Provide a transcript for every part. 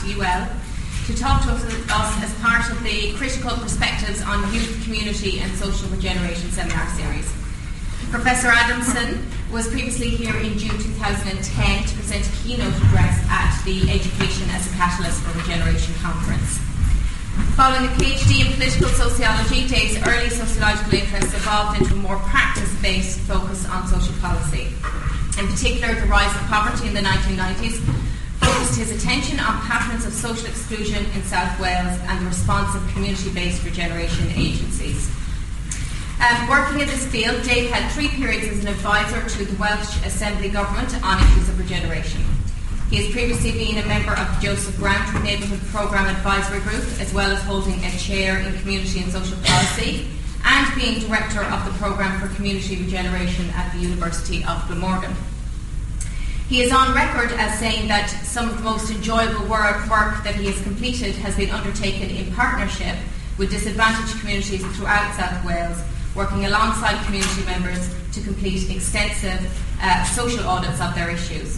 at UL to talk to us as part of the Critical Perspectives on Youth, Community and Social Regeneration seminar series. Professor Adamson was previously here in June 2010 to present a keynote address at the Education as a Catalyst for Regeneration conference. Following a PhD in political sociology, Dave's early sociological interests evolved into a more practice-based focus on social policy. In particular, the rise of poverty in the 1990s focused his attention on patterns of social exclusion in South Wales and the response of community-based regeneration agencies. Working in this field, Dave had 3 periods as an advisor to the Welsh Assembly Government on issues of regeneration. He has previously been a member of the Joseph Grant Neighbourhood Programme Advisory Group, as well as holding a chair in Community and Social Policy, and being director of the Programme for Community Regeneration at the University of Glamorgan. He is on record as saying that some of the most enjoyable work that he has completed has been undertaken in partnership with disadvantaged communities throughout South Wales, working alongside community members to complete extensive social audits of their issues.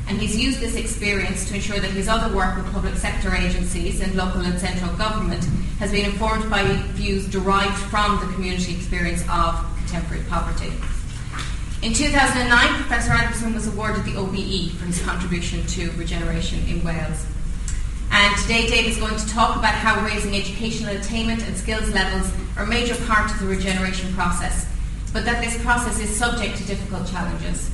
And he's used this experience to ensure that his other work with public sector agencies and local and central government has been informed by views derived from the community experience of contemporary poverty. In 2009, Professor Adamson was awarded the OBE for his contribution to regeneration in Wales. And today Dave is going to talk about how raising educational attainment and skills levels are a major part of the regeneration process, but that this process is subject to difficult challenges.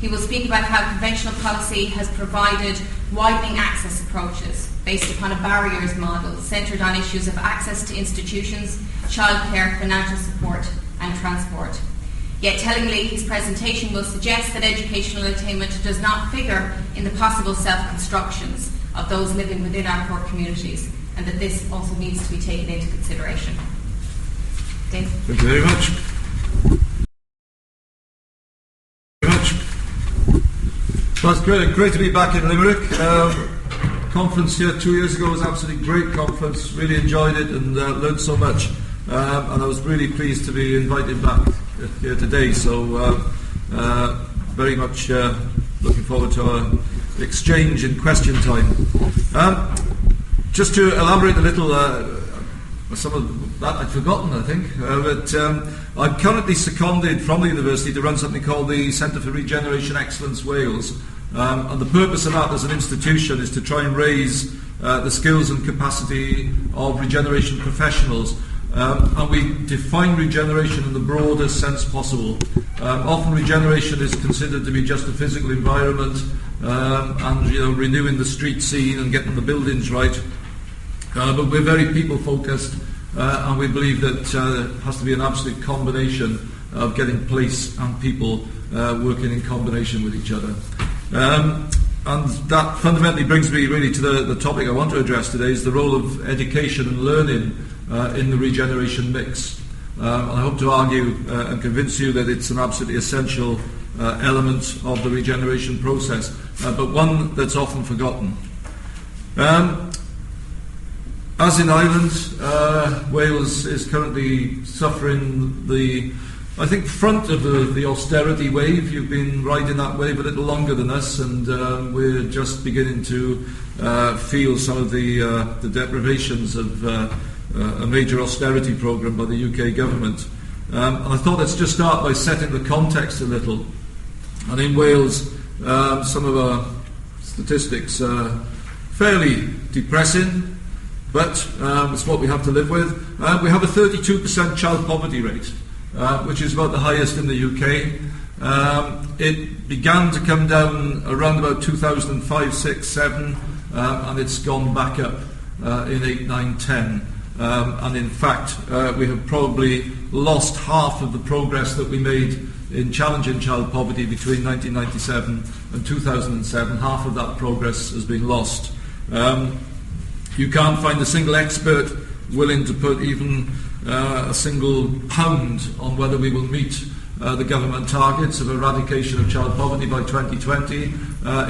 He will speak about how conventional policy has provided widening access approaches based upon a barriers model centred on issues of access to institutions, childcare, financial support and transport. Yet tellingly, his presentation will suggest that educational attainment does not figure in the possible self-constructions of those living within our poor communities, and that this also needs to be taken into consideration. Dave? Thank you very much. Well, it's great to be back in Limerick. Conference here 2 years ago was absolutely great conference. Really enjoyed it and learned so much. And I was really pleased to be invited back here today. So very much looking forward to our exchange and question time. Just to elaborate a little, some of that I'd forgotten, I think. But I'm currently seconded from the university to run something called the Centre for Regeneration Excellence Wales. And the purpose of that as an institution is to try and raise the skills and capacity of regeneration professionals. And we define regeneration in the broadest sense possible. Often regeneration is considered to be just a physical environment and renewing the street scene and getting the buildings right. But we're very people focused and we believe that it has to be an absolute combination of getting place and people working in combination with each other. And that fundamentally brings me really to the topic I want to address today, is the role of education and learning in the regeneration mix. And I hope to argue and convince you that it's an absolutely essential element of the regeneration process, but one that's often forgotten. As in Ireland, Wales is currently suffering the front of the austerity wave. You've been riding that wave a little longer than us, and we're just beginning to feel some of the deprivations of a major austerity programme by the UK government. And I thought let's just start by setting the context a little. And in Wales, some of our statistics are fairly depressing, but it's what we have to live with. We have a 32% child poverty rate, which is about the highest in the UK. It began to come down around about 2005, 6, 7, and it's gone back up in 8, 9, 10. And in fact, we have probably lost half of the progress that we made in challenging child poverty between 1997 and 2007. Half of that progress has been lost. You can't find a single expert willing to put even a single pound on whether we will meet the government targets of eradication of child poverty by 2020.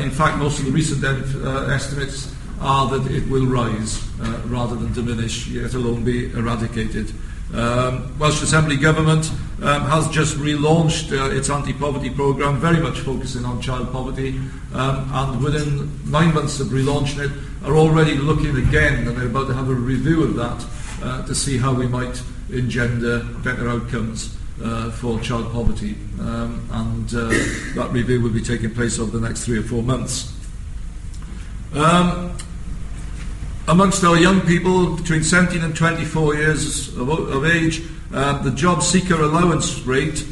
In fact, most of the recent estimates are that it will rise rather than diminish, yet alone be eradicated. Welsh Assembly Government has just relaunched its anti-poverty programme, very much focusing on child poverty, and within 9 months of relaunching it, are already looking again, and they're about to have a review of that to see how we might engender better outcomes for child poverty, and that review will be taking place over the next 3 or 4 months. Amongst our young people between 17 and 24 years of age, the job seeker allowance rate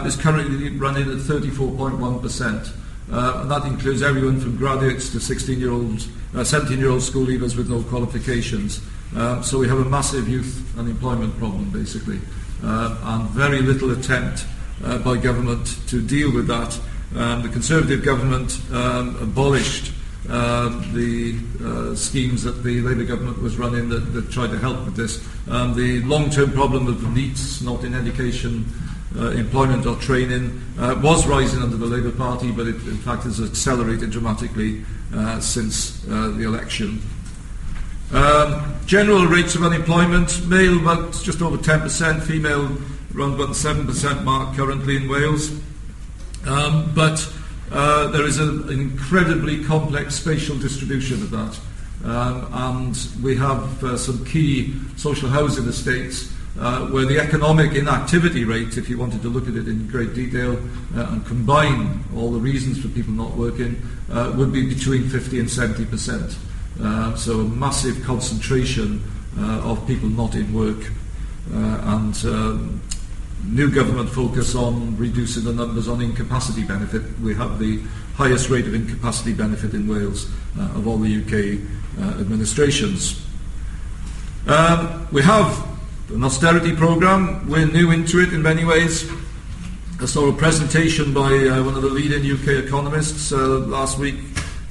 is currently running at 34.1%. And that includes everyone from graduates to 17-year-old school leavers with no qualifications. So we have a massive youth unemployment problem, basically, and very little attempt by government to deal with that. The Conservative government abolished the schemes that the Labour government was running that tried to help with this. The long-term problem of NEETs, not in education, employment or training, was rising under the Labour Party, but it in fact has accelerated dramatically since the election. General rates of unemployment: male about just over 10%, female around about the 7% mark currently in Wales. But there is an incredibly complex spatial distribution of that, and we have some key social housing estates where the economic inactivity rate, if you wanted to look at it in great detail and combine all the reasons for people not working, would be between 50 and 70%. So a massive concentration of people not in work, and new government focus on reducing the numbers on incapacity benefit. We have the highest rate of incapacity benefit in Wales of all the UK administrations. We have an austerity programme. We're new into it in many ways. I saw a presentation by one of the leading UK economists last week,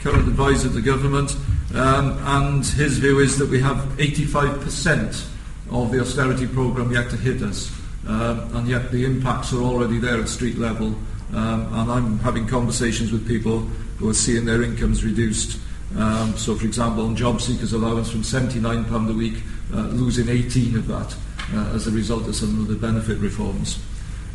current advisor to the government, and his view is that we have 85% of the austerity programme yet to hit us. And yet the impacts are already there at street level, and I'm having conversations with people who are seeing their incomes reduced. So for example, on job seekers allowance from £79 a week, losing 18 of that as a result of some of the benefit reforms.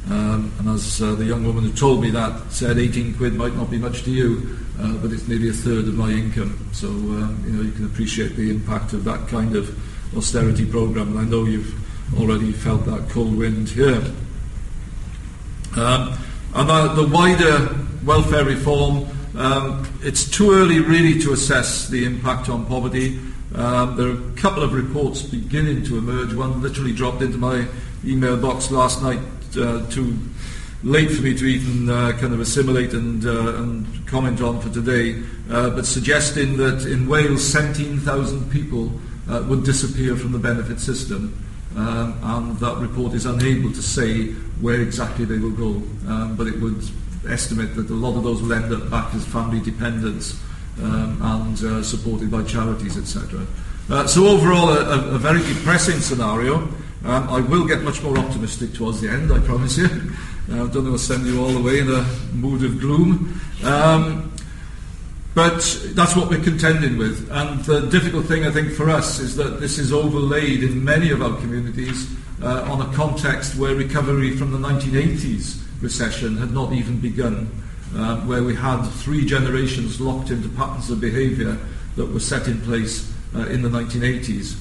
And as the young woman who told me that said, 18 quid might not be much to you, but it's nearly a third of my income. So you can appreciate the impact of that kind of austerity programme, and I know you've already felt that cold wind here. And the wider welfare reform, it's too early really to assess the impact on poverty. There are a couple of reports beginning to emerge. One literally dropped into my email box last night, too late for me to even kind of assimilate and comment on for today, but suggesting that in Wales 17,000 people would disappear from the benefit system. And that report is unable to say where exactly they will go, but it would estimate that a lot of those will end up back as family dependents and supported by charities, etc. So overall, a very depressing scenario. I will get much more optimistic towards the end, I promise you. I don't want to send you all away in a mood of gloom. But that's what we're contending with. And the difficult thing, I think, for us is that this is overlaid in many of our communities on a context where recovery from the 1980s recession had not even begun, where we had 3 generations locked into patterns of behaviour that were set in place in the 1980s.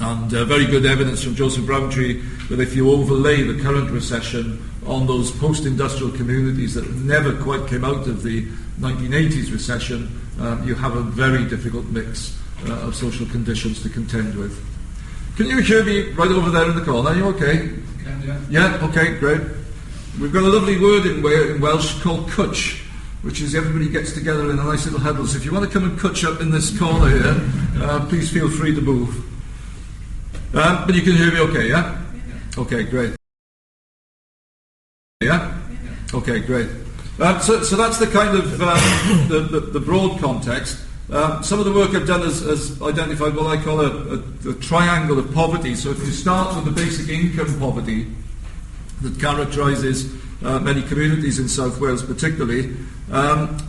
And very good evidence from Joseph Browntree that if you overlay the current recession on those post-industrial communities that never quite came out of the 1980s recession, you have a very difficult mix of social conditions to contend with. Can you hear me right over there in the corner? Are you okay? Can, yeah. Yeah, okay, great. We've got a lovely word in Welsh called cwtch, which is everybody gets together in a nice little huddle. So if you want to come and cwtch up in this corner here, please feel free to move. But you can hear me okay, yeah? Okay, great. Yeah? Okay, great. So that's the kind of the broad context. Some of the work I've done has identified what I call a triangle of poverty. So if you start with the basic income poverty that characterises many communities in South Wales particularly,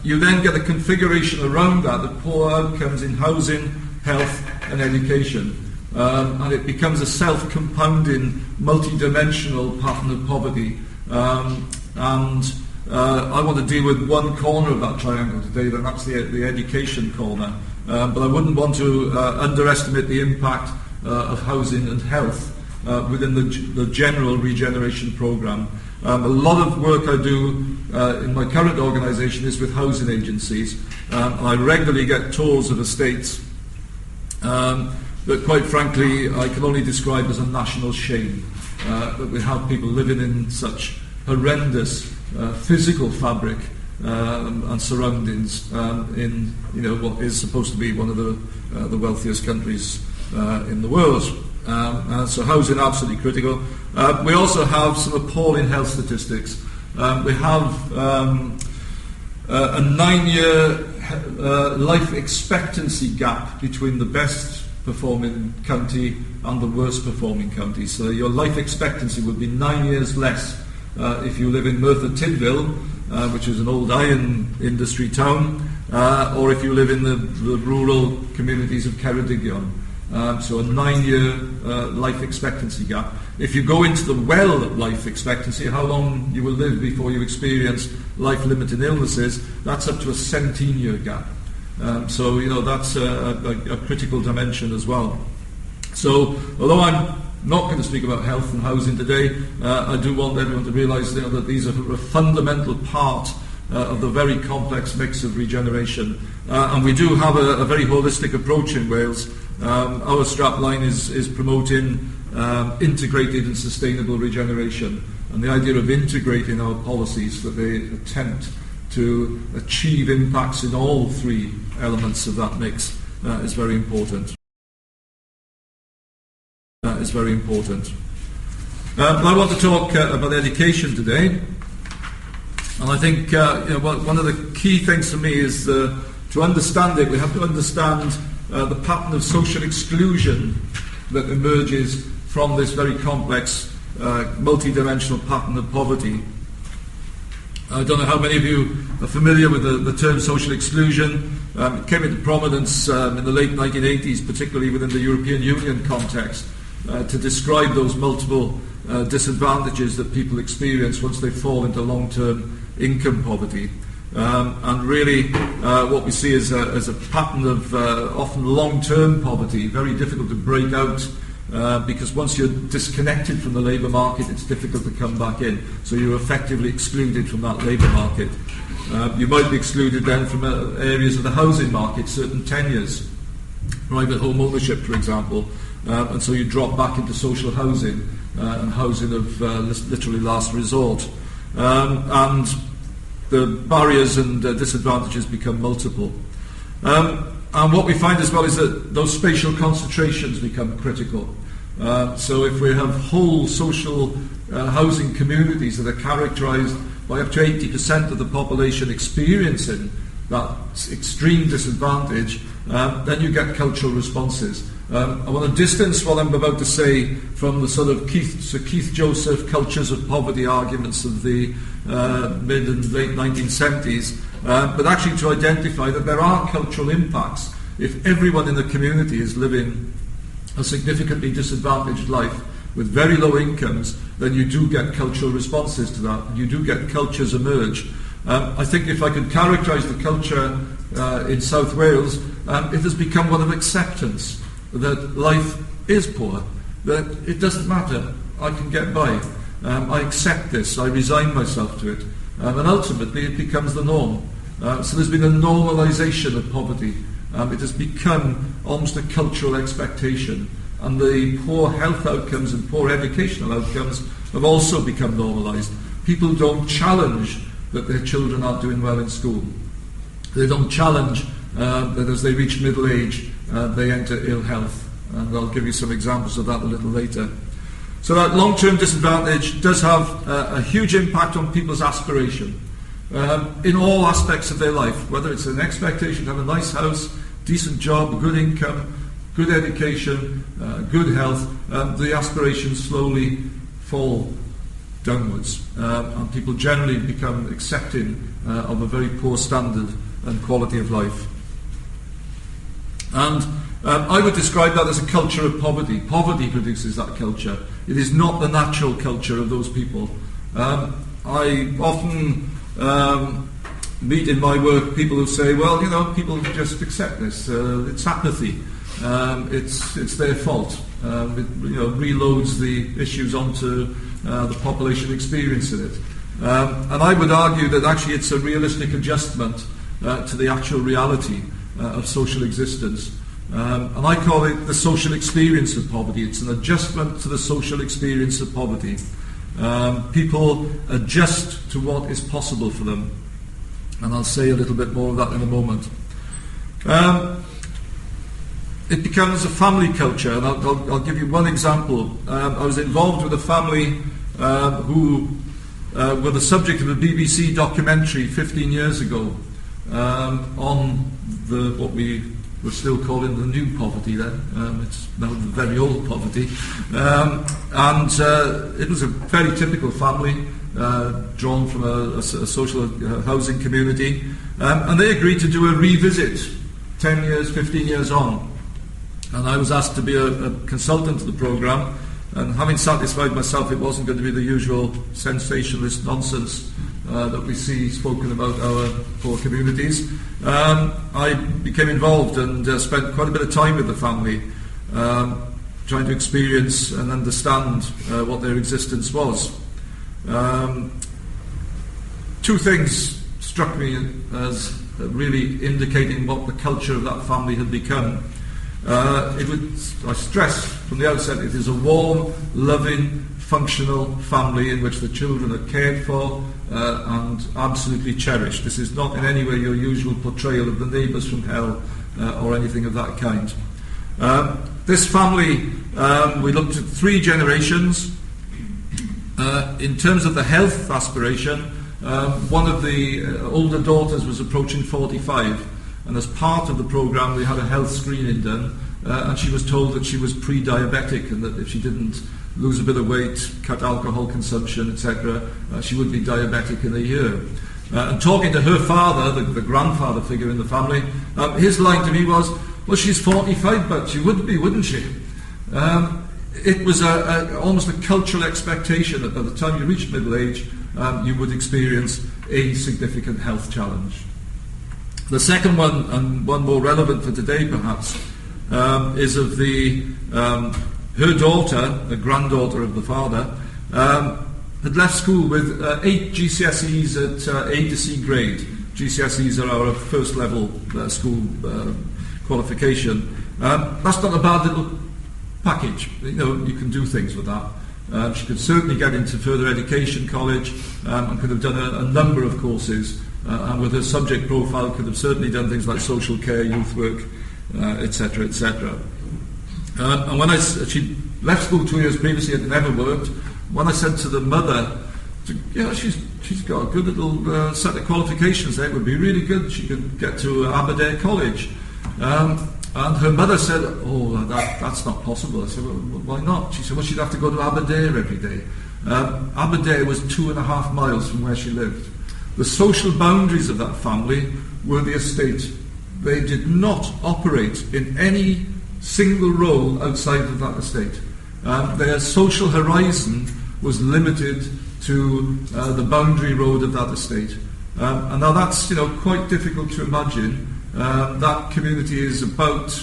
you then get a configuration around that of poor outcomes in housing, health and education. and it becomes a self-compounding, multi-dimensional pattern of poverty. I want to deal with one corner of that triangle today, and that's the education corner. But I wouldn't want to underestimate the impact of housing and health within the general regeneration programme. A lot of work I do in my current organisation is with housing agencies. I regularly get tours of estates that, quite frankly, I can only describe as a national shame, that we have people living in such horrendous physical fabric and surroundings in what is supposed to be one of the wealthiest countries in the world. So housing absolutely critical. We also have some appalling health statistics. We have a 9-year life expectancy gap between the best performing county and the worst performing county. So your life expectancy would be 9 years less if you live in Merthyr Tydfil, which is an old iron industry town, or if you live in the rural communities of Ceredigion. So a 9-year life expectancy gap. If you go into the well life expectancy, how long you will live before you experience life-limiting illnesses, that's up to a 17-year gap. So that's a critical dimension as well. So although I'm not going to speak about health and housing today, I do want everyone to realise that these are a fundamental part of the very complex mix of regeneration. And we do have a very holistic approach in Wales. Our strapline is promoting integrated and sustainable regeneration, and the idea of integrating our policies that they attempt to achieve impacts in all three elements of that mix is very important. Is very important. I want to talk about education today, and I think one of the key things for me is to understand it. We have to understand the pattern of social exclusion that emerges from this very complex, multi-dimensional pattern of poverty. I don't know how many of you are familiar with the term social exclusion. It came into prominence in the late 1980s, particularly within the European Union context, to describe those multiple disadvantages that people experience once they fall into long-term income poverty. And really what we see is a pattern of often long-term poverty, very difficult to break out, because once you're disconnected from the labour market, it's difficult to come back in. So you're effectively excluded from that labour market. You might be excluded then from areas of the housing market, certain tenures, private home ownership, for example, and so you drop back into social housing and housing of literally last resort. And the barriers and disadvantages become multiple. And what we find as well is that those spatial concentrations become critical. So if we have whole social housing communities that are characterised by up to 80% of the population experiencing that extreme disadvantage, then you get cultural responses. I want to distance what I'm about to say from the sort of Keith Joseph cultures of poverty arguments of the mid and late 1970s, but actually to identify that there are cultural impacts. If everyone in the community is living a significantly disadvantaged life with very low incomes, then you do get cultural responses to that. You do get cultures emerge. I think if I could characterise the culture in South Wales, it has become one of acceptance, that life is poor, that it doesn't matter, I can get by, I accept this, I resign myself to it, and ultimately it becomes the norm. So there's been a normalisation of poverty. It has become almost a cultural expectation, and the poor health outcomes and poor educational outcomes have also become normalised. People don't challenge that their children aren't doing well in school. They don't challenge that as they reach middle age they enter ill health, and I'll give you some examples of that a little later. So that long-term disadvantage does have a huge impact on people's aspiration in all aspects of their life, whether it's an expectation to have a nice house, decent job, good income, good education, good health. The aspirations slowly fall downwards, and people generally become accepting of a very poor standard and quality of life. And I would describe that as a culture of poverty. Poverty produces that culture. It is not the natural culture of those people. I often meet in my work people who say, well, people just accept this. It's apathy. It's their fault. It reloads the issues onto the population experiencing it. And I would argue that actually it's a realistic adjustment to the actual reality of social existence. And I call it the social experience of poverty. It's an adjustment to the social experience of poverty. People adjust to what is possible for them. And I'll say a little bit more of that in a moment. It becomes a family culture, and I'll give you one example. I was involved with a family who were the subject of a BBC documentary 15 years ago on what we were still calling the new poverty then. It's now the very old poverty. And it was a very typical family, drawn from a social housing community. And they agreed to do a revisit 10 years, 15 years on. And I was asked to be a consultant to the programme. And having satisfied myself it wasn't going to be the usual sensationalist nonsense that we see spoken about our poor communities, I became involved and spent quite a bit of time with the family, trying to experience and understand what their existence was. Two things struck me as really indicating what the culture of that family had become. I stress from the outset, it is a warm, loving, functional family in which the children are cared for and absolutely cherished. This is not in any way your usual portrayal of the neighbours from hell or anything of that kind. This family, we looked at 3 generations. In terms of the health aspiration, one of the older daughters was approaching 45. And as part of the programme we had a health screening done, and she was told that she was pre-diabetic and that if she didn't lose a bit of weight, cut alcohol consumption, etc., she would be diabetic in a year. And talking to her father, the grandfather figure in the family, his line to me was, well, she's 45, but she would be, wouldn't she? It was almost a cultural expectation that by the time you reached middle age, you would experience a significant health challenge. The second one, and one more relevant for today perhaps, is of her daughter, the granddaughter of the father, had left school with 8 GCSEs at A to C grade. GCSEs are our first level school qualification. That's not a bad little package. You can do things with that. She could certainly get into further education college and could have done a number of courses. And with her subject profile could have certainly done things like social care, youth work, etc., etc. And when she left school 2 years previously, it never worked. When I said to the mother, she's got a good little set of qualifications there, it would be really good, she could get to Aberdare College. And her mother said, that's not possible. I said, well, why not? She said, well, she'd have to go to Aberdare every day. Aberdare was 2.5 miles from where she lived. The social boundaries of that family were the estate. They did not operate in any single role outside of that estate. Their social horizon was limited to the boundary road of that estate. And now that's quite difficult to imagine. That community is about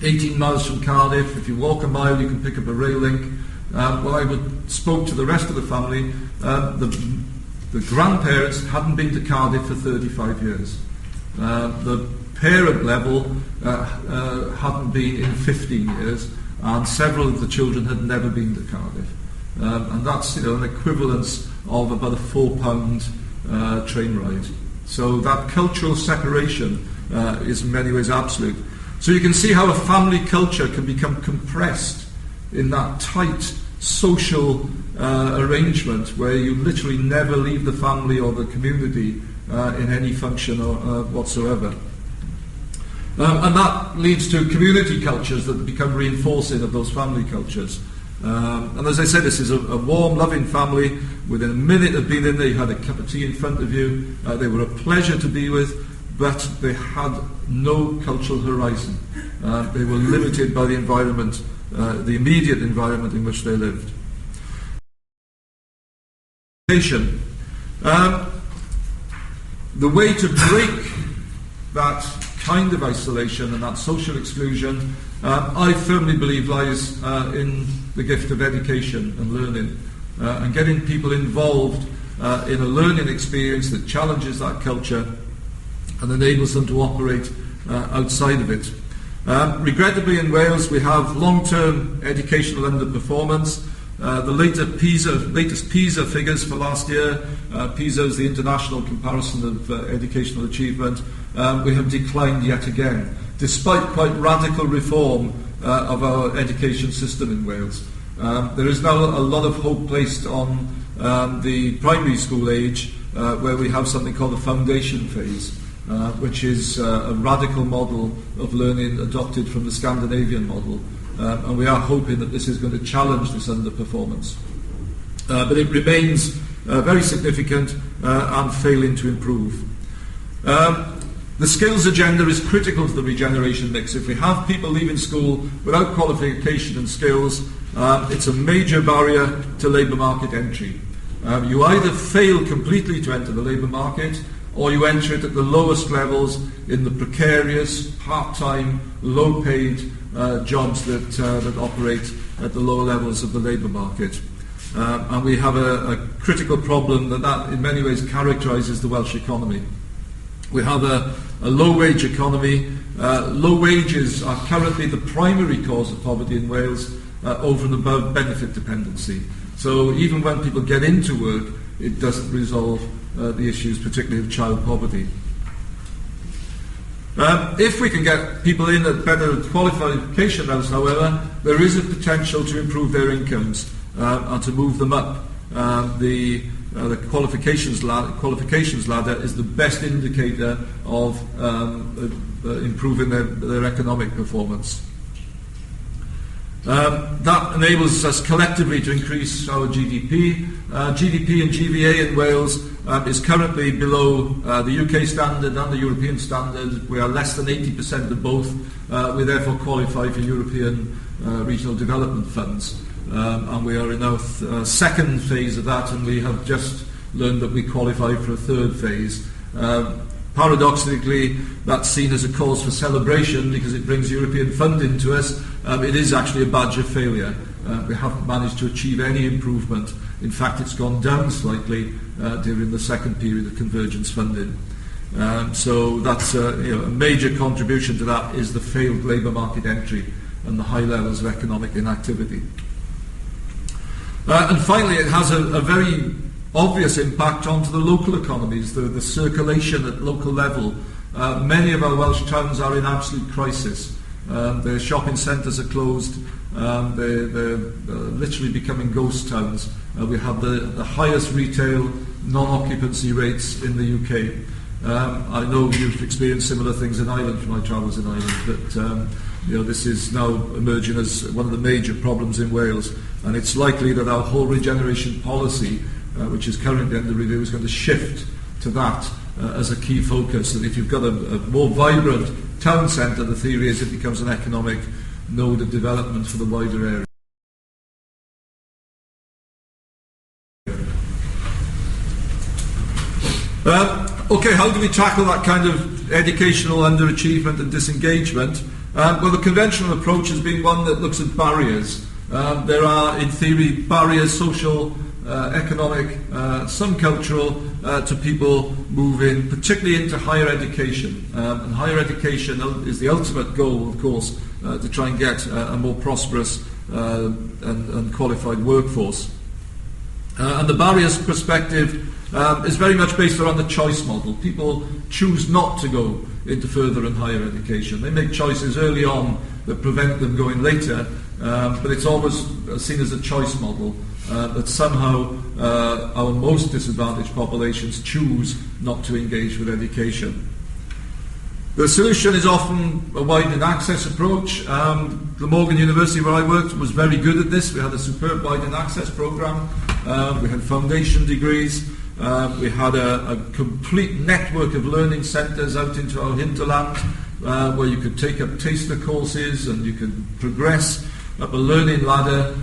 18 miles from Cardiff. If you walk a mile, you can pick up a rail link. When I spoke to the rest of the family, the grandparents hadn't been to Cardiff for 35 years. The parent level hadn't been in 15 years, and several of the children had never been to Cardiff. And that's an equivalence of about a £4 train ride. So that cultural separation is in many ways absolute. So you can see how a family culture can become compressed in that tight social arrangement where you literally never leave the family or the community in any function whatsoever. And that leads to community cultures that become reinforcing of those family cultures. And as I said, this is a warm, loving family. Within a minute of being in there, you had a cup of tea in front of you. They were a pleasure to be with. but they had no cultural horizon. They were limited by the environment, the immediate environment in which they lived. The way to break that kind of isolation and that social exclusion, I firmly believe, lies in the gift of education and learning, and getting people involved in a learning experience that challenges that culture and enables them to operate outside of it. Regrettably, in Wales, we have long-term educational underperformance. The latest PISA figures for last year, PISA is the international comparison of educational achievement, we have declined yet again, despite quite radical reform of our education system in Wales. There is now a lot of hope placed on the primary school age, where we have something called the foundation phase, which is a radical model of learning adopted from the Scandinavian model. And we are hoping that this is going to challenge this underperformance. But it remains very significant and failing to improve. The skills agenda is critical to the regeneration mix. If we have people leaving school without qualification and skills, it's a major barrier to labour market entry. You either fail completely to enter the labour market, or you enter it at the lowest levels in the precarious, part-time, low-paid jobs that operate at the lower levels of the labour market. And we have a critical problem that in many ways characterises the Welsh economy. We have a low-wage economy. Low wages are currently the primary cause of poverty in Wales, over and above benefit dependency. So even when people get into work, it doesn't resolve the issues, particularly of child poverty. If we can get people in at better qualification levels, however, there is a potential to improve their incomes and to move them up. The qualifications ladder is the best indicator of improving their economic performance. That enables us collectively to increase our GDP. GDP and GVA in Wales is currently below the UK standard and the European standard. We are less than 80% of both. We therefore qualify for European regional development funds. And we are in our second phase of that, and we have just learned that we qualify for a third phase. Paradoxically, that's seen as a cause for celebration because it brings European funding to us. It is actually a badge of failure. We haven't managed to achieve any improvement. In fact, it's gone down slightly during the second period of convergence funding. So that's a major contribution to that is the failed labour market entry and the high levels of economic inactivity. And finally, it has a very obvious impact onto the local economies, the circulation at local level. Many of our Welsh towns are in absolute crisis. Their shopping centres are closed. They're literally becoming ghost towns. We have the highest retail non-occupancy rates in the UK. I know you've experienced similar things in Ireland from my travels in Ireland, but this is now emerging as one of the major problems in Wales, and it's likely that our whole regeneration policy, which is currently under review, is going to shift to that as a key focus. And if you've got a more vibrant town centre, the theory is it becomes an economic node of development for the wider area. Okay, how do we tackle that kind of educational underachievement and disengagement? Well, the conventional approach has been one that looks at barriers. There are, in theory, barriers, social, economic, some cultural, to people moving, particularly into higher education. And higher education is the ultimate goal, of course, to try and get a more prosperous and qualified workforce. And the barriers perspective is very much based around the choice model. People choose not to go into further and higher education. They make choices early on that prevent them going later, but it's always seen as a choice model that somehow our most disadvantaged populations choose not to engage with education. The solution is often a widening access approach. Glamorgan University, where I worked, was very good at this. We had a superb widening access programme. We had foundation degrees. We had a complete network of learning centres out into our hinterland where you could take up taster courses and you could progress up a learning ladder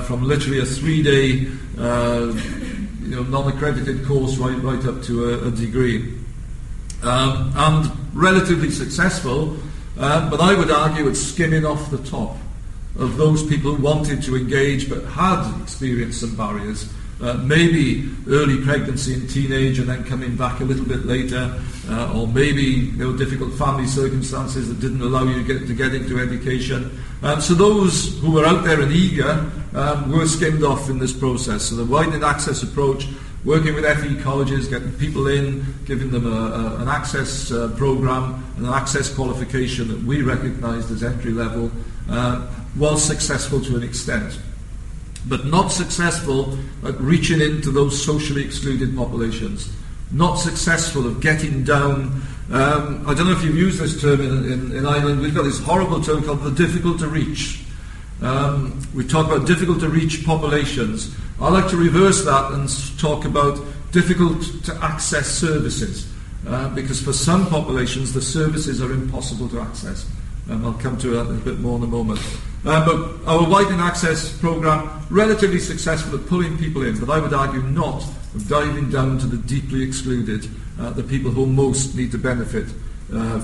from literally a 3-day non-accredited course right up to a degree. And relatively successful, but I would argue it's skimming off the top of those people who wanted to engage but had experienced some barriers. Maybe early pregnancy and teenage and then coming back a little bit later, or maybe difficult family circumstances that didn't allow you to get into education. So those who were out there and eager were skimmed off in this process. So the widening access approach, working with FE colleges, getting people in, giving them an access program and an access qualification that we recognised as entry level, was successful to an extent, but not successful at reaching into those socially excluded populations, not successful of getting down. I don't know if you've used this term in Ireland. We've got this horrible term called the difficult to reach. We talk about difficult to reach populations. I like to reverse that and talk about difficult to access services, because for some populations the services are impossible to access. I'll come to that in a bit more in a moment. But our widening access programme, relatively successful at pulling people in, but I would argue not of diving down to the deeply excluded, the people who most need to benefit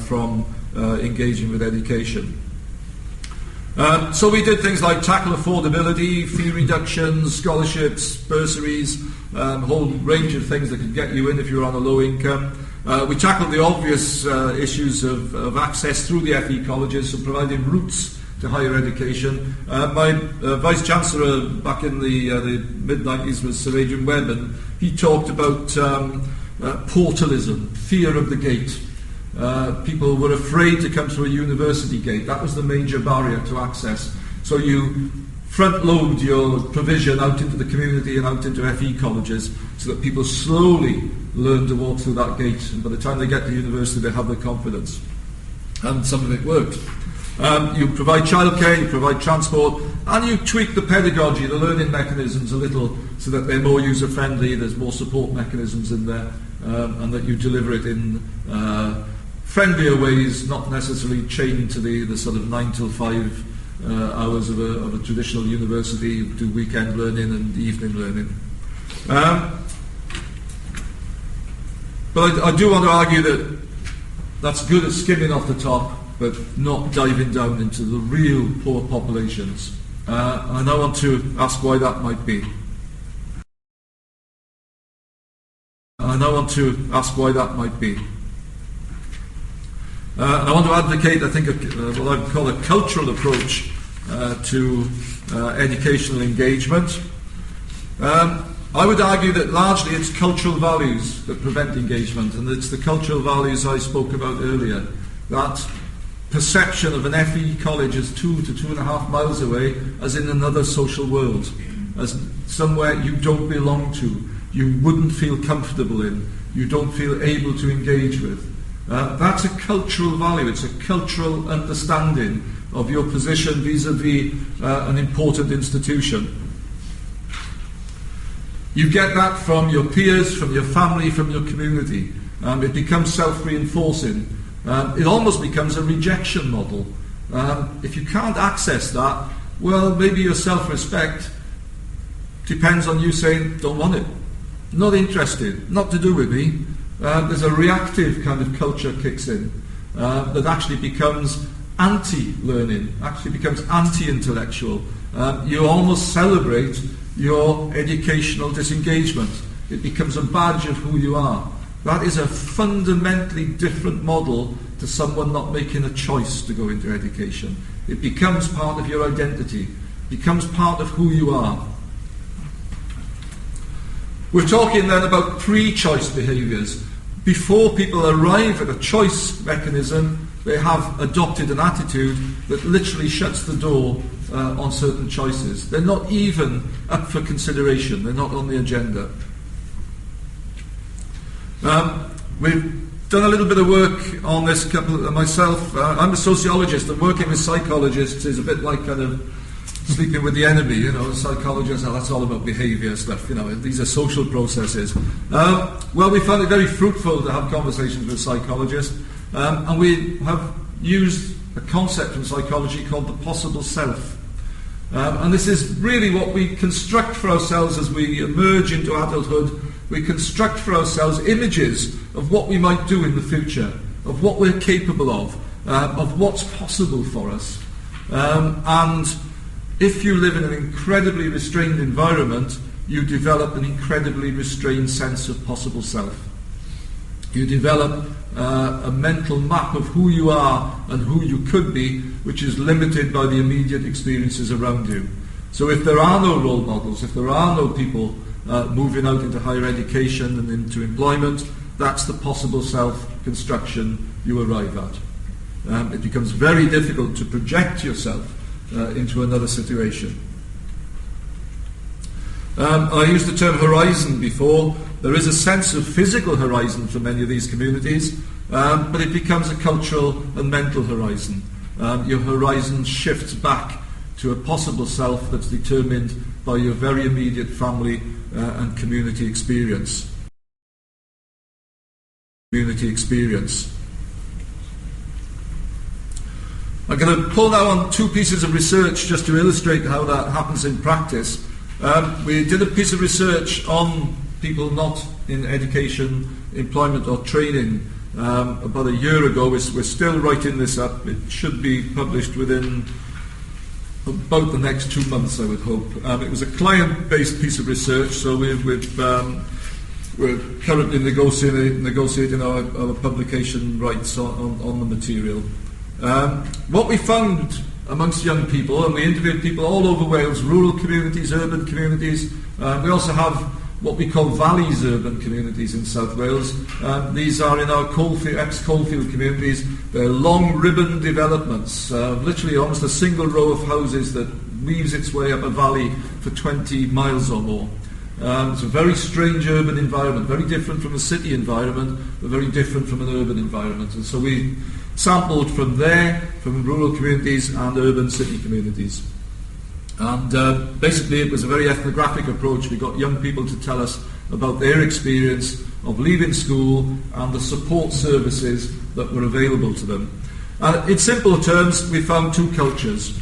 from engaging with education. So we did things like tackle affordability, fee reductions, scholarships, bursaries, a whole range of things that could get you in if you're on a low income. We tackled the obvious issues of access through the FE colleges, so providing routes to higher education. My Vice-Chancellor back in the mid-90s was Sir Adrian Webb, and he talked about portalism, fear of the gate. People were afraid to come through a university gate. That was the major barrier to access. So you front-load your provision out into the community and out into FE colleges so that people slowly learn to walk through that gate, and by the time they get to university they have the confidence. And some of it worked. You provide childcare, you provide transport, and you tweak the pedagogy, the learning mechanisms a little so that they're more user-friendly, there's more support mechanisms in there, and that you deliver it in friendlier ways, not necessarily chained to the sort of 9 till 5 hours of a traditional university. You do weekend learning and evening learning. But I do want to argue that that's good at skimming off the top, but not diving down into the real poor populations. And I want to ask why that might be. And I want to ask why that might be. And I want to advocate, I think, what I would call a cultural approach to educational engagement. I would argue that largely it's cultural values that prevent engagement, and it's the cultural values I spoke about earlier. That perception of an FE college as 2 to 2.5 miles away, as in another social world, as somewhere you don't belong to, you wouldn't feel comfortable in, you don't feel able to engage with. That's a cultural value, it's a cultural understanding of your position vis-a-vis an important institution. You get that from your peers, from your family, from your community. It becomes self-reinforcing. It almost becomes a rejection model. If you can't access that, well, maybe your self-respect depends on you saying, don't want it, not interested, not to do with me. There's a reactive kind of culture kicks in that actually becomes anti-learning, actually becomes anti-intellectual. You almost celebrate your educational disengagement. It becomes a badge of who you are. That is a fundamentally different model to someone not making a choice to go into education. It becomes part of your identity, becomes part of who you are. We're talking then about pre-choice behaviours. Before people arrive at a choice mechanism, they have adopted an attitude that literally shuts the door on certain choices. They're not even up for consideration. They're not on the agenda. We've done a little bit of work on this myself. I'm a sociologist, and working with psychologists is a bit like kind of sleeping with the enemy, psychologists, that's all about behaviour stuff, these are social processes. Well, we found it very fruitful to have conversations with psychologists, and we have used a concept in psychology called the possible self. And this is really what we construct for ourselves as we emerge into adulthood. We construct for ourselves images of what we might do in the future, of what we're capable of what's possible for us. And if you live in an incredibly restrained environment, you develop an incredibly restrained sense of possible self. You develop a mental map of who you are and who you could be, which is limited by the immediate experiences around you. So if there are no role models, if there are no people moving out into higher education and into employment, that's the possible self-construction you arrive at. It becomes very difficult to project yourself into another situation. I used the term horizon before. There is a sense of physical horizon for many of these communities, but it becomes a cultural and mental horizon. Your horizon shifts back to a possible self that's determined by your very immediate family and community experience. I'm going to pull now on two pieces of research just to illustrate how that happens in practice. We did a piece of research on people not in education, employment or training about a year ago. We're still writing this up. It should be published within about the next 2 months, I would hope. It was a client-based piece of research, so we're currently negotiating our publication rights on the material. What we found amongst young people, and we interviewed people all over Wales, rural communities, urban communities. We also have what we call valleys urban communities in South Wales. These are in our ex-coalfield communities. They're long ribbon developments, literally almost a single row of houses that weaves its way up a valley for 20 miles or more. It's a very strange urban environment, very different from a city environment, but very different from an urban environment. And so we sampled from there, from rural communities and urban city communities. And basically it was a very ethnographic approach. We got young people to tell us about their experience of leaving school and the support services that were available to them. In simple terms, we found two cultures.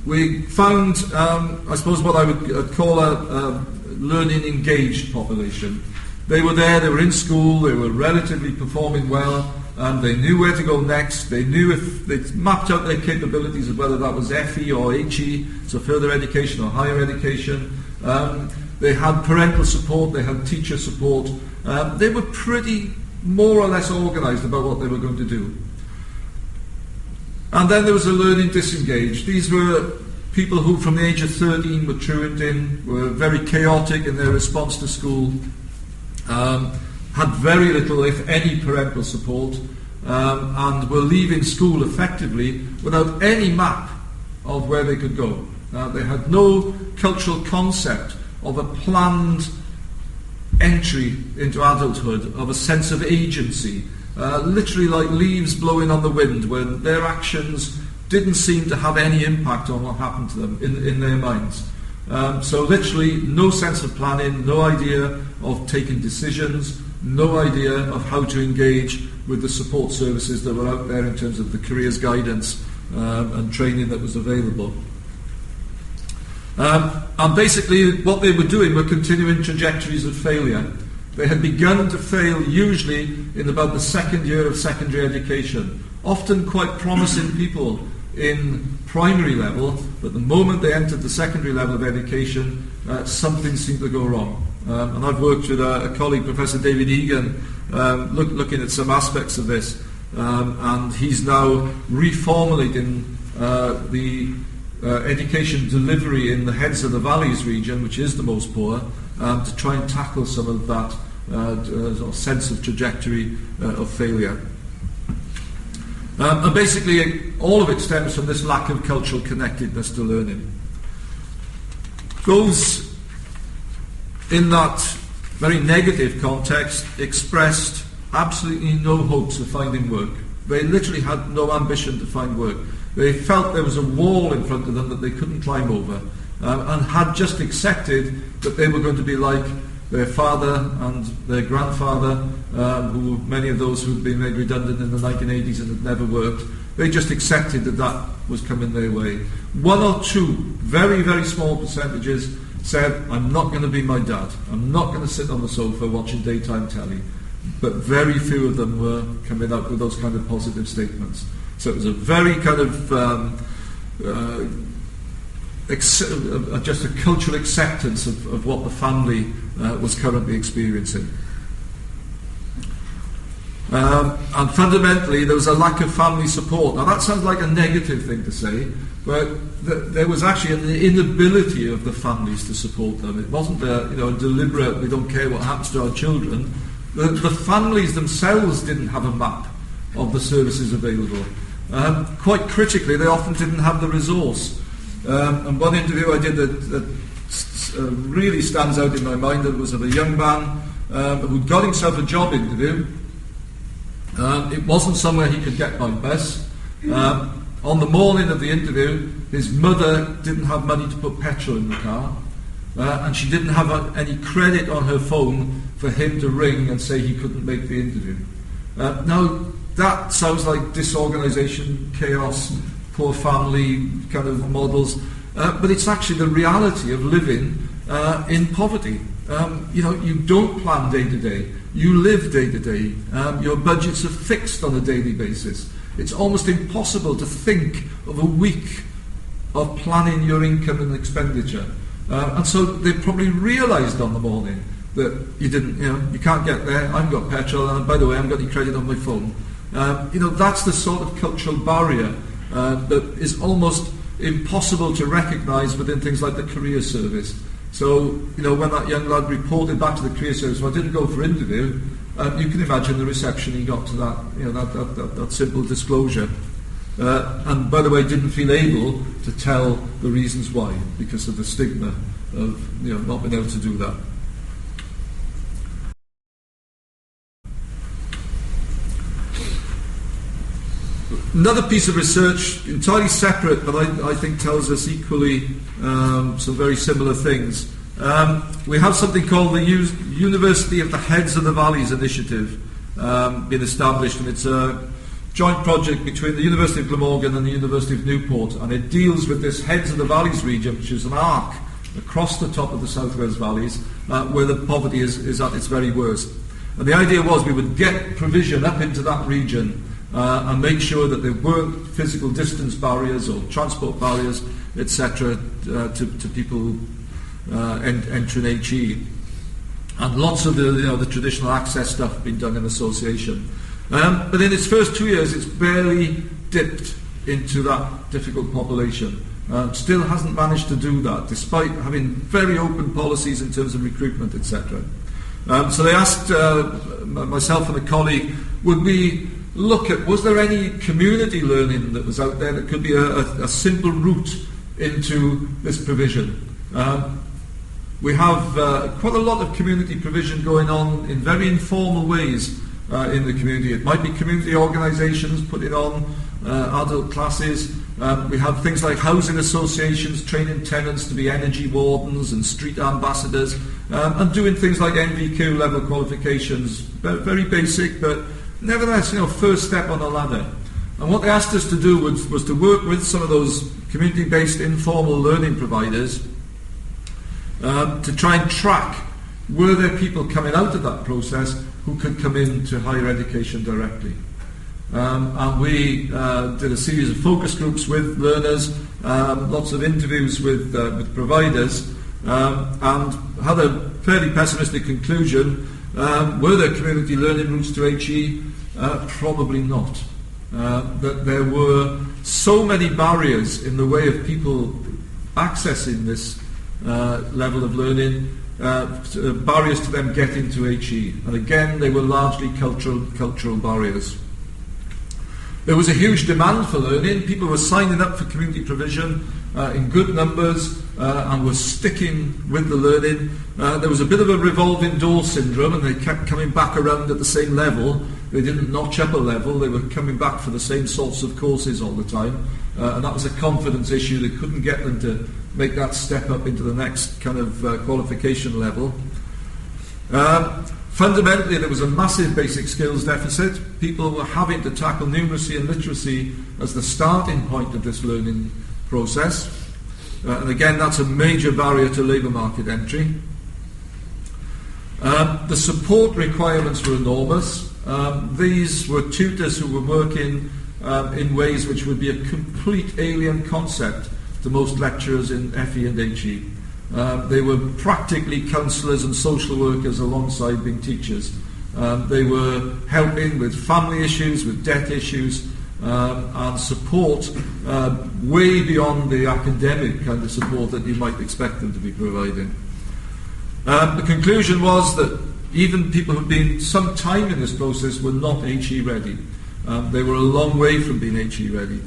We found, I suppose, what I would call a learning engaged population. They were there, they were in school, they were relatively performing well, and they knew where to go next. They knew if they mapped out their capabilities of whether that was FE or HE, so further education or higher education. They had parental support, they had teacher support. They were pretty more or less organised about what they were going to do. And then there was a learning disengaged. These were people who from the age of 13 were truant in, were very chaotic in their response to school, had very little, if any, parental support, and were leaving school effectively without any map of where they could go. They had no cultural concept of a planned entry into adulthood, of a sense of agency, literally like leaves blowing on the wind, where their actions didn't seem to have any impact on what happened to them in their minds. So literally no sense of planning, no idea of taking decisions, no idea of how to engage with the support services that were out there in terms of the careers guidance and training that was available. And basically what they were doing were continuing trajectories of failure. They had begun to fail usually in about the second year of secondary education. Often quite promising people in primary level, but the moment they entered the secondary level of education, something seemed to go wrong. And I've worked with a colleague, Professor David Egan, looking at some aspects of this, and he's now reformulating the education delivery in the Heads of the Valleys region, which is the most poor, to try and tackle some of that sort of sense of trajectory of failure. And basically all of it stems from this lack of cultural connectedness to learning. Those in that very negative context expressed absolutely no hopes of finding work. They literally had no ambition to find work. They felt there was a wall in front of them that they couldn't climb over, and had just accepted that they were going to be like their father and their grandfather, who many of those who had been made redundant in the 1980s and had never worked. They just accepted that that was coming their way. One or two, very, very small percentages said, I'm not going to be my dad. I'm not going to sit on the sofa watching daytime telly. But very few of them were coming up with those kind of positive statements. So it was a very kind of just a cultural acceptance of what the family was currently experiencing. And fundamentally, there was a lack of family support. Now, that sounds like a negative thing to say, but there was actually an inability of the families to support them. It wasn't a deliberate, we don't care what happens to our children. The families themselves didn't have a map of the services available. Quite critically, they often didn't have the resource. And one interview I did that really stands out in my mind, that was of a young man who'd got himself a job interview. It wasn't somewhere he could get by bus. On the morning of the interview, his mother didn't have money to put petrol in the car, and she didn't have any credit on her phone for him to ring and say he couldn't make the interview. Now, that sounds like disorganisation, chaos, poor family kind of models, but it's actually the reality of living in poverty. You don't plan day to day. You live day to day. Your budgets are fixed on a daily basis. It's almost impossible to think of a week of planning your income and expenditure. And so they probably realised on the morning that you can't get there. I haven't got petrol, and by the way, I haven't got any credit on my phone. That's the sort of cultural barrier that is almost impossible to recognise within things like the career service. So, when that young lad reported back to the career service, well, I didn't go for interview, you can imagine the reception he got to that simple disclosure. And by the way, didn't feel able to tell the reasons why, because of the stigma of not being able to do that. Another piece of research, entirely separate, but I think tells us equally some very similar things. We have something called the University of the Heads of the Valleys Initiative being established, and it's a joint project between the University of Glamorgan and the University of Newport, and it deals with this Heads of the Valleys region, which is an arc across the top of the South Wales valleys, where the poverty is at its very worst. And the idea was we would get provision up into that region and make sure that there weren't physical distance barriers or transport barriers, etc., to people entering HE. And lots of the traditional access stuff being done in association. But in its first 2 years, it's barely dipped into that difficult population. Still hasn't managed to do that, despite having very open policies in terms of recruitment, etc. So they asked myself and a colleague, would we look at, was there any community learning that was out there that could be a simple route into this provision? We have quite a lot of community provision going on in very informal ways in the community. It might be community organisations putting on adult classes. We have things like housing associations training tenants to be energy wardens and street ambassadors, and doing things like NVQ level qualifications. Very basic, but nevertheless, first step on the ladder. And what they asked us to do was to work with some of those community-based informal learning providers to try and track, were there people coming out of that process who could come into higher education directly. And we did a series of focus groups with learners, lots of interviews with providers, and had a fairly pessimistic conclusion. Were there community learning routes to HE? Probably not. That there were so many barriers in the way of people accessing this level of learning, barriers to them getting to HE. And again, they were largely cultural barriers. There was a huge demand for learning. People were signing up for community provision in good numbers and were sticking with the learning. There was a bit of a revolving door syndrome, and they kept coming back around at the same level. they didn't notch up a level, they were coming back for the same sorts of courses all the time, and that was a confidence issue. They couldn't get them to make that step up into the next kind of qualification level. Fundamentally, there was a massive basic skills deficit. People were having to tackle numeracy and literacy as the starting point of this learning process. And again, that's a major barrier to labour market entry. The support requirements were enormous. These were tutors who were working in ways which would be a complete alien concept to most lecturers in FE and HE. They were practically counsellors and social workers alongside being teachers. They were helping with family issues, with debt issues, and support way beyond the academic kind of support that you might expect them to be providing. The conclusion was that even people who'd been some time in this process were not HE ready. They were a long way from being HE ready.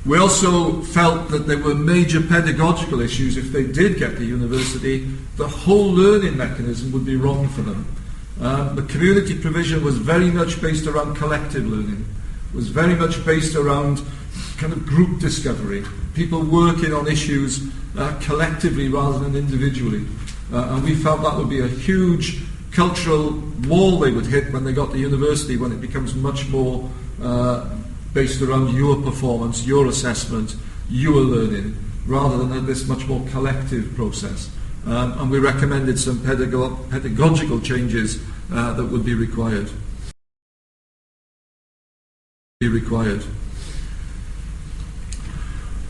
We also felt that there were major pedagogical issues. If they did get to university, the whole learning mechanism would be wrong for them. The community provision was very much based around collective learning, was very much based around kind of group discovery, people working on issues collectively rather than individually. And we felt that would be a huge cultural wall they would hit when they got to university, when it becomes much more based around your performance, your assessment, your learning, rather than this much more collective process. And we recommended some pedagogical changes that would be required.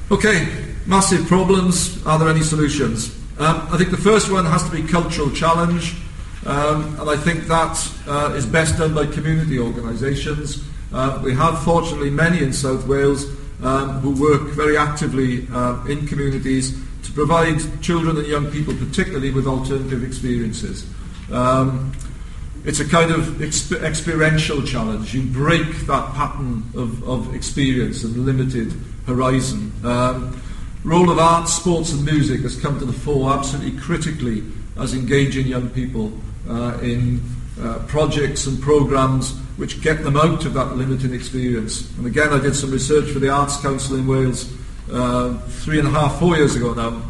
Okay, massive problems. Are there any solutions? I think the first one has to be cultural challenge, and I think that is best done by community organisations. We have, fortunately, many in South Wales who work very actively in communities to provide children and young people, particularly, with alternative experiences. It's a kind of experiential challenge. You break that pattern of experience and limited horizon. Role of art, sports and music has come to the fore absolutely critically as engaging young people in projects and programmes which get them out of that limited experience. And again, I did some research for the Arts Council in Wales 4 years ago now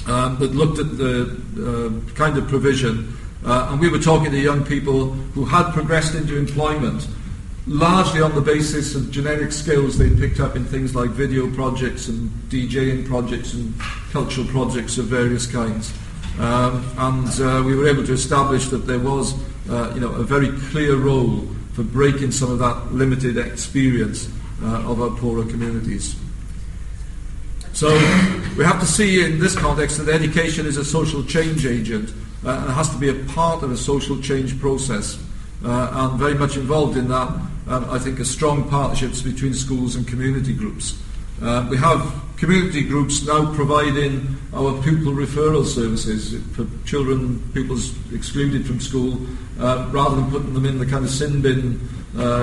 that looked at the kind of provision, and we were talking to young people who had progressed into employment largely on the basis of generic skills they picked up in things like video projects and DJing projects and cultural projects of various kinds. And we were able to establish that there was a very clear role for breaking some of that limited experience of our poorer communities. So we have to see in this context that education is a social change agent and has to be a part of a social change process. And very much involved in that, I think, are strong partnerships between schools and community groups. We have community groups now providing our pupil referral services for pupils excluded from school, rather than putting them in the kind of sin bin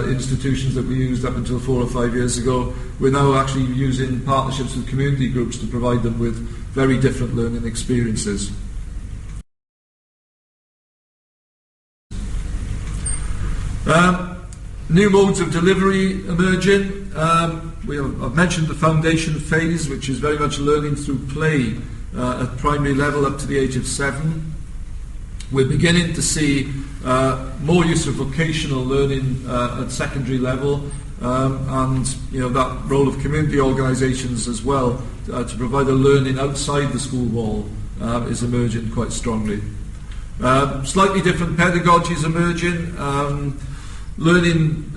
institutions that we used up until 4 or 5 years ago. We're now actually using partnerships with community groups to provide them with very different learning experiences. New modes of delivery emerging. I've mentioned the foundation phase, which is very much learning through play at primary level up to the age of 7. We're beginning to see more use of vocational learning at secondary level, and that role of community organisations as well to provide a learning outside the school wall is emerging quite strongly. Slightly different pedagogies emerging. Learning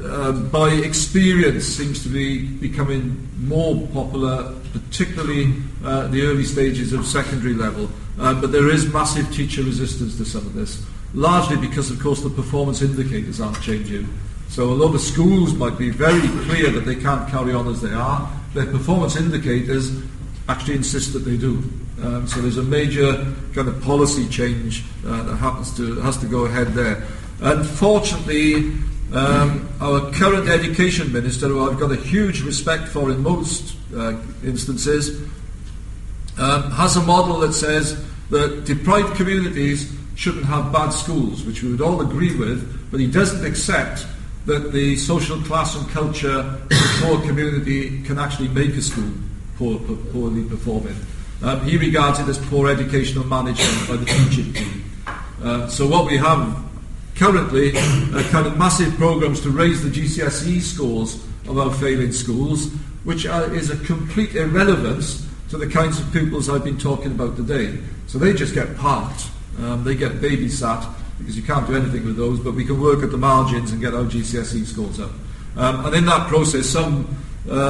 by experience seems to be becoming more popular, particularly the early stages of secondary level. But there is massive teacher resistance to some of this, largely because, of course, the performance indicators aren't changing. So although the schools might be very clear that they can't carry on as they are, their performance indicators actually insist that they do. So there's a major kind of policy change that has to go ahead there. Unfortunately, our current education minister, who I've got a huge respect for in most instances, has a model that says that deprived communities shouldn't have bad schools, which we would all agree with, but he doesn't accept that the social class and culture of the poor community can actually make a school poorly performing. He regards it as poor educational management by the teaching team. So what we have currently are kind of massive programs to raise the GCSE scores of our failing schools, which is a complete irrelevance to the kinds of pupils I've been talking about today. So they just get parked, they get babysat, because you can't do anything with those, but we can work at the margins and get our GCSE scores up. And in that process, some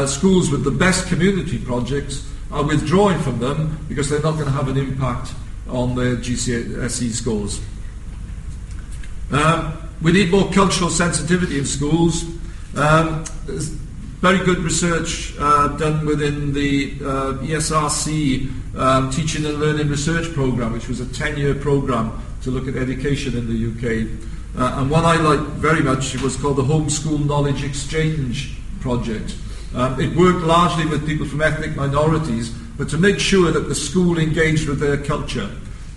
schools with the best community projects are withdrawing from them because they're not going to have an impact on their GCSE scores. We need more cultural sensitivity in schools. There's very good research done within the ESRC Teaching and Learning Research Programme, which was a 10-year programme to look at education in the UK. And one I liked very much was called the Homeschool Knowledge Exchange Project. It worked largely with people from ethnic minorities, but to make sure that the school engaged with their culture,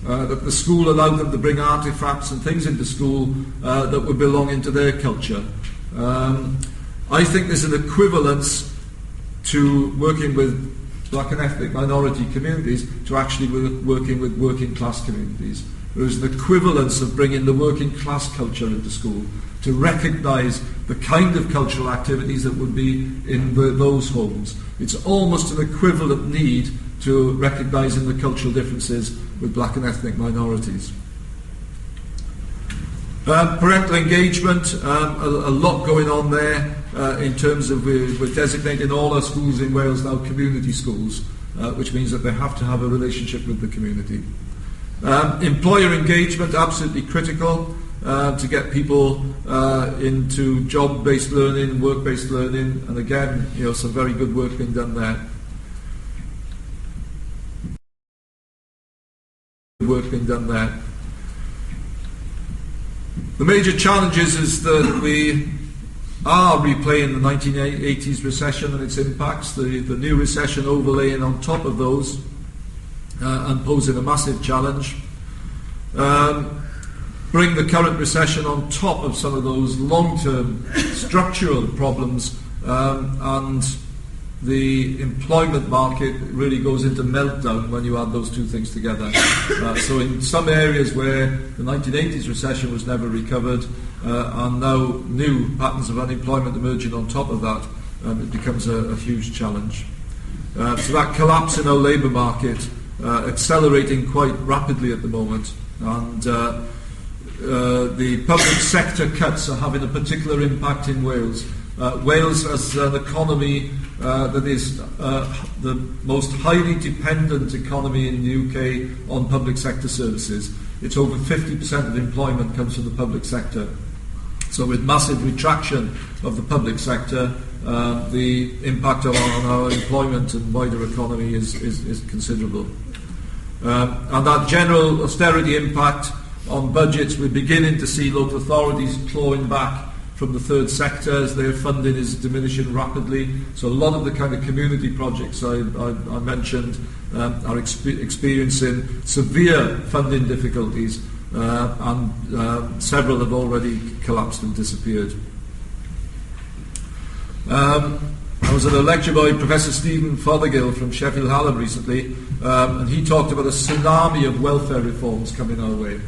that the school allowed them to bring artefacts and things into school that would belong into their culture. I think there's an equivalence to working with black and ethnic minority communities to actually working with working class communities. There's an equivalence of bringing the working class culture into school to recognise the kind of cultural activities that would be in those homes. It's almost an equivalent need to recognising the cultural differences with black and ethnic minorities. Parental engagement, a lot going on there in terms of we're designating all our schools in Wales now community schools, which means that they have to have a relationship with the community. Employer engagement, absolutely critical to get people into job-based learning, work-based learning, and again, some very good work being done there. The major challenges is that we are replaying the 1980s recession and its impacts, the new recession overlaying on top of those and posing a massive challenge. Bring the current recession on top of some of those long-term structural problems, and the employment market really goes into meltdown when you add those two things together. So in some areas where the 1980s recession was never recovered, and now new patterns of unemployment emerging on top of that, it becomes a huge challenge. So that collapse in our labour market accelerating quite rapidly at the moment, and the public sector cuts are having a particular impact in Wales. Wales has an economy that is the most highly dependent economy in the UK on public sector services. It's over 50% of employment comes from the public sector. So with massive retraction of the public sector, the impact on our employment and wider economy is considerable. And that general austerity impact on budgets, we're beginning to see local authorities clawing back from the third sector as their funding is diminishing rapidly. So a lot of the kind of community projects I mentioned are experiencing severe funding difficulties, and several have already collapsed and disappeared. I was at a lecture by Professor Stephen Fothergill from Sheffield Hallam recently, and he talked about a tsunami of welfare reforms coming our way.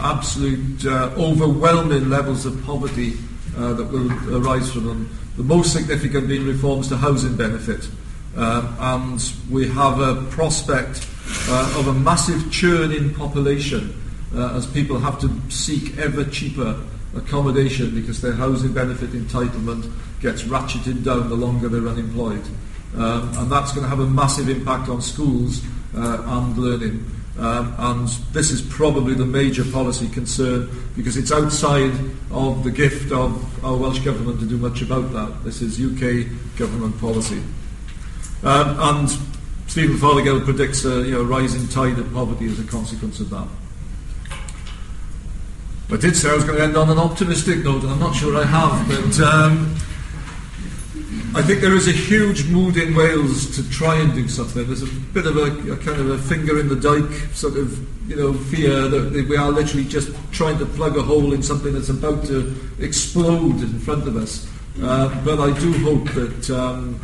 Absolute overwhelming levels of poverty that will arise from them. The most significant being reforms to housing benefit. And we have a prospect of a massive churn in population as people have to seek ever cheaper accommodation because their housing benefit entitlement gets ratcheted down the longer they're unemployed. And that's going to have a massive impact on schools and learning. And this is probably the major policy concern because it's outside of the gift of our Welsh Government to do much about that. This is UK government policy. And Stephen Fothergill predicts a rising tide of poverty as a consequence of that. I did say I was going to end on an optimistic note, and I'm not sure I have, but I think there is a huge mood in Wales to try and do something. There's a bit of a kind of a finger in the dike sort of, fear that we are literally just trying to plug a hole in something that's about to explode in front of us. But I do hope that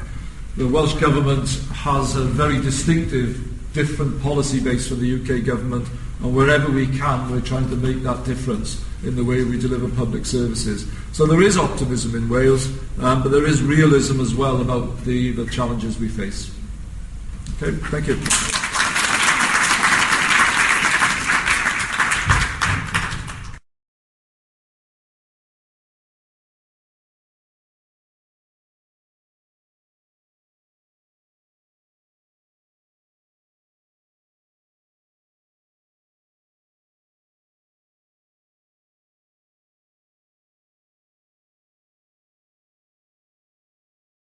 the Welsh Government has a very distinctive, different policy base from the UK Government, and wherever we can, we're trying to make that difference in the way we deliver public services. So there is optimism in Wales, but there is realism as well about the challenges we face. Okay, thank you.